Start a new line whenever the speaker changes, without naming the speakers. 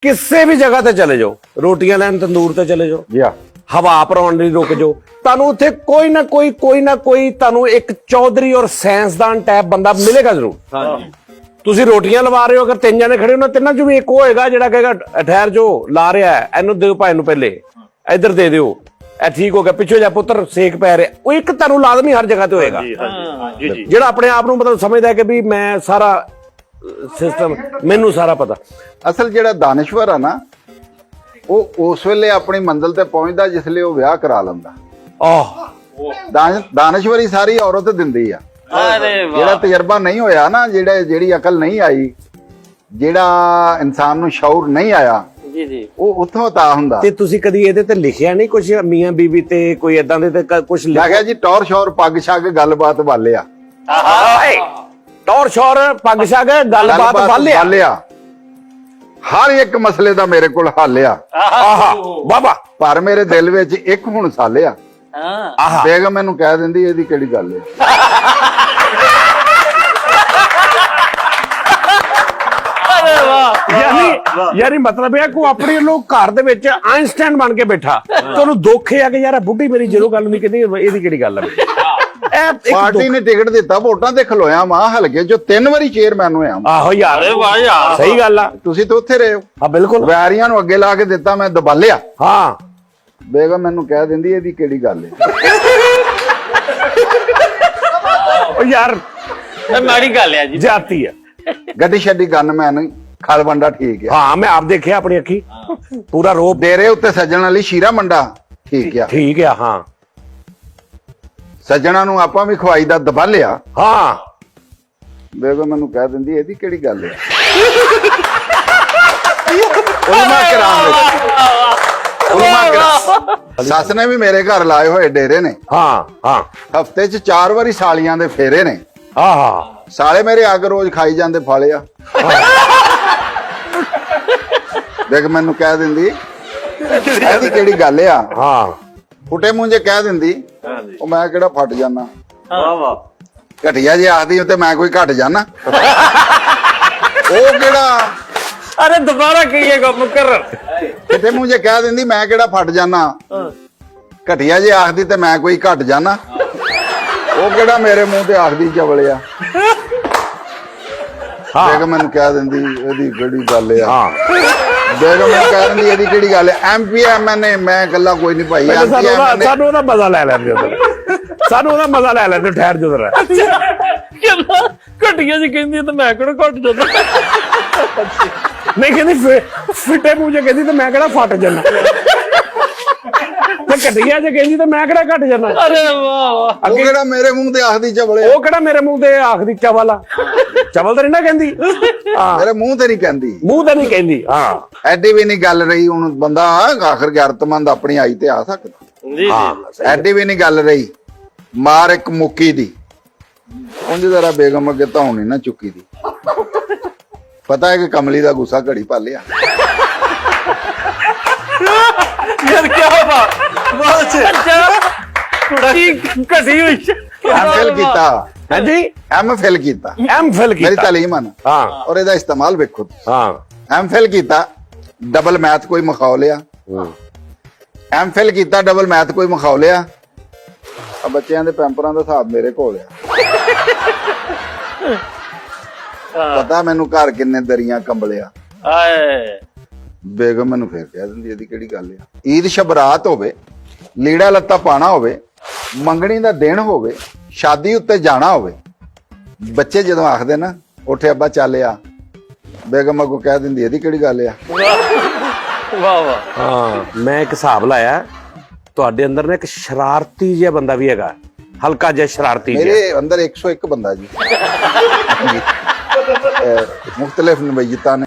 ਕਿਸੇ ਵੀ ਜਗ੍ਹਾ ਤੇ ਚਲੇ ਜਾਓ, ਰੋਟੀਆਂ ਲੈਣ ਤੰਦੂਰ ਤੇ ਚਲੇ ਜਾਓ,
ਜੀ ਹਾਂ
ਹਵਾ ਭਰਾਉਣ ਲਈ ਰੁਕ ਜਾਓ, ਤੁਹਾਨੂੰ ਉੱਥੇ ਕੋਈ ਨਾ ਕੋਈ ਤੁਹਾਨੂੰ ਇੱਕ ਚੌਧਰੀ ਔਰ ਸਾਇੰਸਦਾਨ ਟਾਈਪ ਬੰਦਾ ਮਿਲੇਗਾ ਜ਼ਰੂਰ।
ਹਾਂਜੀ
ਤੁਸੀਂ ਰੋਟੀਆਂ ਲਵਾ ਰਹੇ ਹੋ, ਅਗਰ ਤਿੰਨ ਜਣੇ ਖੜੇ ਹੋ ਨਾ, ਤਿੰਨਾਂ ਚੋਂ ਵੀ ਇੱਕ ਹੋਏਗਾ ਜਿਹੜਾ ਕਹੇਗਾ ਠਹਿਰ ਜੋ ਲਾ ਰਿਹਾ ਹੈ, ਇਹਨੂੰ ਦਿਓ ਭਾਈ ਨੂੰ, ਪਹਿਲੇ ਇੱਧਰ ਦੇ ਦਿਓ, ਇਹ ਠੀਕ ਹੋ ਗਿਆ, ਪਿੱਛੇ ਜਾ ਪੁੱਤਰ ਸੇਕ ਪੈ ਰਿਹਾ, ਉਹ ਇੱਕ ਤੁਹਾਨੂੰ ਲਾਜ਼ਮੀ ਹਰ ਜਗ੍ਹਾ ਤੇ ਹੋਏਗਾ,
ਜੀ ਜੀ
ਜਿਹੜਾ ਆਪਣੇ ਆਪ ਨੂੰ ਮਤਲਬ ਸਮਝਦਾ ਹੈ ਕਿ ਵੀ ਮੈਂ ਸਾਰਾ ਸਿਸਟਮ, ਮੈਨੂੰ ਸਾਰਾ ਪਤਾ।
ਅਸਲ ਜਿਹੜਾ ਦਾਨਿਸ਼ਵਰ ਆ ਨਾ, ਉਹ ਉਸ ਵੇਲੇ ਆਪਣੀ ਮੰਜ਼ਿਲ ਤੇ ਪਹੁੰਚਦਾ ਜਿਸ ਲਈ ਉਹ ਵਿਆਹ ਕਰਾ ਲੈਂਦਾ। ਦਾਨਿਸ਼ਵਰੀ ਸਾਰੀ ਔਰਤ ਦਿੰਦੀ ਆ।
ਅਰੇ ਵਾਹ
ਜਿਹੜਾ ਤਜਰਬਾ ਨਹੀਂ ਹੋਇਆ ਨਾ, ਜਿਹੜੀ ਅਕਲ ਨਹੀਂ ਆਈ, ਜਿਹੜਾ ਇਨਸਾਨ ਨੂੰ ਸ਼ਊਰ ਨਹੀਂ ਆਇਆ,
ਜੀ ਜੀ
ਉਹ ਉੱਥੋਂ ਤਾਂ ਹੁੰਦਾ।
ਤੇ ਤੁਸੀਂ ਕਦੀ ਇਹਦੇ ਤੇ ਲਿਖਿਆ ਨਹੀਂ ਕੁਝ, ਮੀਆਂ ਬੀਬੀ ਤੇ ਕੋਈ ਏਦਾਂ ਦੇ ਤੇ ਕੁਝ
ਮੈਂ ਕਿਹਾ ਜੀ ਟੌਰ ਸ਼ੌਰ ਪੱਗ ਛੱਗ ਗੱਲਬਾਤ ਵਾਲਿਆ,
ਟੌਰ ਸ਼ੌਰ ਪੱਗ ਸ਼ੱਗ ਗੱਲਬਾਤ ਵਾਲਿਆ,
ਹਰ ਇੱਕ ਮਸਲੇ ਦਾ ਮੇਰੇ ਕੋਲ ਹੱਲ ਆ।
ਆਹਾ ਬਾਬਾ,
ਪਰ ਮੇਰੇ ਦਿਲ ਵਿੱਚ ਇੱਕ ਹੁਣ ਸਾਲਿਆ।
ਹਾਂ
ਆਹਾ
ਬੇਗਮ ਮੈਨੂੰ ਕਹਿ ਦਿੰਦੀ ਇਹਦੀ ਕਿਹੜੀ ਗੱਲ ਹੈ।
ਅਰੇ ਵਾਹ
ਯਾਨੀ ਮਤਲਬ ਇਹ ਕੋ ਆਪਣੇ ਲੋਕ ਘਰ ਦੇ ਵਿੱਚ ਆਇਨਸਟਾਈਨ ਬਣ ਕੇ ਬੈਠਾ, ਤੁਹਾਨੂੰ ਦੁੱਖ ਹੈ ਕਿ ਯਾਰ ਬੁੱਢੀ ਮੇਰੀ ਜਦੋਂ ਗੱਲ ਨਹੀਂ ਕਹਿੰਦੀ, ਇਹਦੀ ਕਿਹੜੀ ਗੱਲ ਹੈ।
ਪਾਰਟੀ ਨੇ ਟਿਕਟ ਦਿੱਤਾ, ਵੋਟਾਂ ਤੇ ਖਲੋਇਆ ਮਾਂ ਹਲਕੇ ਜੋ 3 ਵਾਰੀ ਚੇਅਰਮੈਨ ਹੋਇਆ।
ਆਹੋ ਯਾਰ,
ਅਰੇ ਵਾਹ ਯਾਰ
ਸਹੀ ਗੱਲ ਆ।
ਤੁਸੀਂ ਤਾਂ ਉੱਥੇ ਰਹੇ ਹੋ।
ਹਾਂ ਬਿਲਕੁਲ,
ਵੈਰੀਆਂ ਨੂੰ ਅੱਗੇ ਲਾ ਕੇ ਦਿੱਤਾ, ਮੈਂ ਦਬਾਲਿਆ।
ਹਾਂ
ਬੇਗਮ ਮੈਨੂੰ ਕਹਿ ਦਿੰਦੀ ਇਹਦੀ ਕਿਹੜੀ ਗੱਲ ਹੈ।
ਉਹ ਯਾਰ
ਇਹ ਮਾੜੀ ਗੱਲ ਹੈ ਜੀ
ਜਾਤੀ ਆ।
ਗੱਡੀ ਛੱਡੀ ਗਨਮੈਨ ਖਲ ਵੰਡਾ ਠੀਕ ਆ।
ਹਾਂ ਮੈਂ ਆਪ ਦੇਖਿਆ ਆਪਣੀ ਅੱਖੀ, ਪੂਰਾ ਰੋਪ
ਡੇਰੇ ਉੱਤੇ ਸੱਜਣ ਵਾਲੀ ਸ਼ੀਰਾ ਮੰਡਾ ਠੀਕ ਆ।
ਠੀਕ ਆ। ਹਾਂ
ਸੱਜਣਾ ਨੂੰ ਆਪਾਂ ਵੀ ਖਵਾਈ ਦਾ ਦਬਾਲਿਆ।
ਹਾਂ
ਬੇਗਮ ਮੈਨੂੰ ਕਹਿ ਦਿੰਦੀ ਇਹਦੀ ਕਿਹੜੀ ਗੱਲ ਹੈ। ਉਲਮਾ ਕਰਾਮ ਸੱਸ ਨੇ ਵੀ ਮੇਰੇ ਘਰ ਲਾਏ ਹੋਏ ਡੇਰੇ ਨੇ।
ਹਾਂ ਹਾਂ
ਹਫਤੇ 'ਚ 4 ਵਾਰੀ ਸਾਲੀਆਂ ਦੇ ਫੇਰੇ ਨੇ।
ਆਹਾ
ਸਾਲੇ ਮੇਰੇ ਅੱਗ ਰੋਜ਼ ਖਾਈ ਜਾਂਦੇ ਫਾਲਿਆ। ਦੇਖ ਮੈਨੂੰ ਕਹਿ ਦਿੰਦੀ ਇਹਦੀ ਕਿਹੜੀ ਗੱਲ ਆ।
ਹਾਂ
ਫੁੱਟੇ ਮੂੰਹ ਜੇ ਕਹਿ ਦਿੰਦੀ, ਉਹ ਮੈਂ ਕਿਹੜਾ ਫਟ ਜਾਣਾ।
ਵਾਹ ਵਾਹ
ਘਟਿਆ ਜੇ ਆਖਦੀ ਤੇ ਮੈਂ ਕੋਈ ਘਟ ਜਾਣਾ। ਉਹ ਕਿਹੜਾ
ਅਰੇ ਦੁਬਾਰਾ ਕਹੀਏਗਾ ਮੁਕਰਰ।
ਫੁੱਟੇ ਮੂੰਹ ਜੇ ਕਹਿ ਦਿੰਦੀ ਮੈਂ ਕਿਹੜਾ ਫਟ ਜਾਣਾ। ਘਟਿਆ ਜੇ ਆਖਦੀ ਤੇ ਮੈਂ ਕੋਈ ਘਟ ਜਾਣਾ। ਉਹ ਕਿਹੜਾ ਮੇਰੇ ਮੂੰਹ ਤੇ ਆਖਦੀ ਚਵਲਿਆ। ਬੇਗਮ ਮੈਨੂੰ ਕਹਿ ਦਿੰਦੀ ਇਹਦੀ ਕਿਹੜੀ ਗੱਲ ਆ।
ਹਾਂ
ਬੇਗਮ ਮੈਨੂੰ ਕਹਿ ਦਿੰਦੀ ਇਹਦੀ ਕਿਹੜੀ ਗੱਲ ਹੈ। ਐਮਪੀ ਐਮਐਨਏ ਮੈਂ ਗੱਲਾਂ ਕੋਈ ਨਹੀਂ ਭਾਈ।
ਸਾਨੂੰ ਉਹਦਾ ਮਜ਼ਾ ਲੈ ਲੈਂਦੇ, ਸਾਨੂੰ ਉਹਦਾ ਮਜ਼ਾ ਲੈ ਲੈਂਦੇ। ਠਹਿਰ ਜੋ ਜਰਾ,
ਘਟੀਆਂ ਜੀ ਕਹਿੰਦੀ ਤੇ ਮੈਂ ਕਿਹੜਾ ਘਟ ਜਾਂਦਾ।
ਨਹੀਂ ਕਹਿੰਦੀ ਫਿੱਟੇ ਮੂੰਹ ਜੇ ਕਹਿੰਦੀ ਤੇ ਮੈਂ ਕਿਹੜਾ ਫਟ ਜਾਣਾ, ਤੇ ਘਟੀਆ ਜੇ ਕਹਿੰਦੀ ਤੇ ਮੈਂ ਕਿਹੜਾ ਘਟ ਜਾਣਾ।
ਅਰੇ ਵਾਹ ਵਾਹ
ਉਹ ਕਿਹੜਾ ਮੇਰੇ ਮੂੰਹ ਤੇ ਆਖਦੀ ਚਵਲਿਆ।
ਉਹ ਕਿਹੜਾ ਮੇਰੇ ਮੂੰਹ ਤੇ ਆਖਦੀ ਚਵਲ ਆ। ਚਵਲ ਤਾਂ ਨਹੀਂ ਨਾ ਕਹਿੰਦੀ। ਹਾਂ
ਮੇਰੇ ਮੂੰਹ ਤੇ ਨਹੀਂ ਕਹਿੰਦੀ,
ਮੂੰਹ ਤੇ ਨਹੀਂ ਕਹਿੰਦੀ। ਹਾਂ
ਐਡੀ ਵੀ ਨਹੀਂ ਗੱਲ ਰਹੀ। ਹੁਣ ਬੰਦਾ ਆਖਰ ਗਿਆਰਤਮੰਦ ਆਪਣੀ ਆਈ ਤੇ ਆ ਸਕਦਾ।
ਜੀ
ਹਾਂ
ਜੀ
ਐਡੀ ਵੀ ਨਹੀਂ ਗੱਲ ਰਹੀ। ਮਾਰ ਇੱਕ ਮੁੱਕੀ ਦੀ ਉਂਝ ਜ਼ਰਾ ਬੇਗਮ ਅੱਗੇ ਧੌਣ ਨਹੀਂ ਨਾ ਚੁੱਕੀ ਦੀ। ਪਤਾ ਹੈ ਕਿ ਕਮਲੀ ਦਾ ਗੁੱਸਾ ਘੜੀ ਪਾਲਿਆ।
ਯਾਰ ਕੀ ਬਾਤ ਕੁੜੀ ਘਟੀ ਹੋਈ
ਐਮਫਿਲ ਕੀਤਾ।
ਹਾਂਜੀ
ਐਮਫਿਲ ਕੀਤਾ।
ਐਮਫਿਲ
ਮੇਰੀ
ਕੀਤਾ।
ਤਾਲੀਮ ਹਨ
ਹਾਂ
ਔਰ ਇਹਦਾ ਇਸਤੇਮਾਲ ਵੇਖੋ।
ਹਾਂ
ਐਮਫਿਲ ਕੀਤਾ, ਡਬਲ ਮੈਥ ਕੋਈ ਮਖਾਉ ਲਿਆ। ਐਮਫਿਲ ਕੀਤਾ, ਡਬਲ ਮੈਥ ਕੋਈ ਮਖਾਉ ਲਿਆ। ਆ ਬੱਚਿਆਂ ਦੇ ਪੈਂਪਰਾਂ ਦਾ ਹਿਸਾਬ ਮੇਰੇ ਕੋਲ ਆ। ਪਤਾ ਮੈਨੂੰ ਘਰ ਕਿੰਨੇ ਦਰੀਆਂ ਕੰਬਲਿਆ।
ਆਏ
ਬੇਗਮ ਮੈਨੂੰ ਫੇਰ ਕਹਿ ਦਿੰਦੀ ਇਹਦੀ ਕਿਹੜੀ ਗੱਲ ਆ। ਈਦ ਸ਼ਬਰਾਤ ਹੋਵੇ, ਲੀੜਾ ਲੱਤਾ ਪਾਣਾ ਹੋਵੇ, ਮੰਗਣੀ ਦਾ ਦਿਨ ਹੋਵੇ, ਸ਼ਾਦੀ ਉੱਤੇ ਜਾਣਾ ਹੋਵੇ, ਬੱਚੇ ਜਦੋਂ ਆਖਦੇ ਨਾ ਉੱਠੇ ਅੱਬਾ ਚੱਲਿਆ, ਬੇਗਮ ਅੱਗੋਂ ਕਹਿ ਦਿੰਦੀ ਇਹਦੀ ਕਿਹੜੀ ਗੱਲ ਆ।
ਵਾਹ ਵਾਹ
ਹਾਂ ਮੈਂ ਇੱਕ ਹਿਸਾਬ ਲਾਇਆ, ਤੁਹਾਡੇ ਅੰਦਰ ਨਾ ਇੱਕ ਸ਼ਰਾਰਤੀ ਜਿਹਾ ਬੰਦਾ ਵੀ ਹੈਗਾ, ਹਲਕਾ ਜਿਹਾ ਸ਼ਰਾਰਤੀ ਜਿਹਾ।
ਮੇਰੇ ਅੰਦਰ 101 ਬੰਦਾ ਜੀ। ਮੁਖਤਲਿਫ ਨਵੀਅਤਾਂ ਨੇ।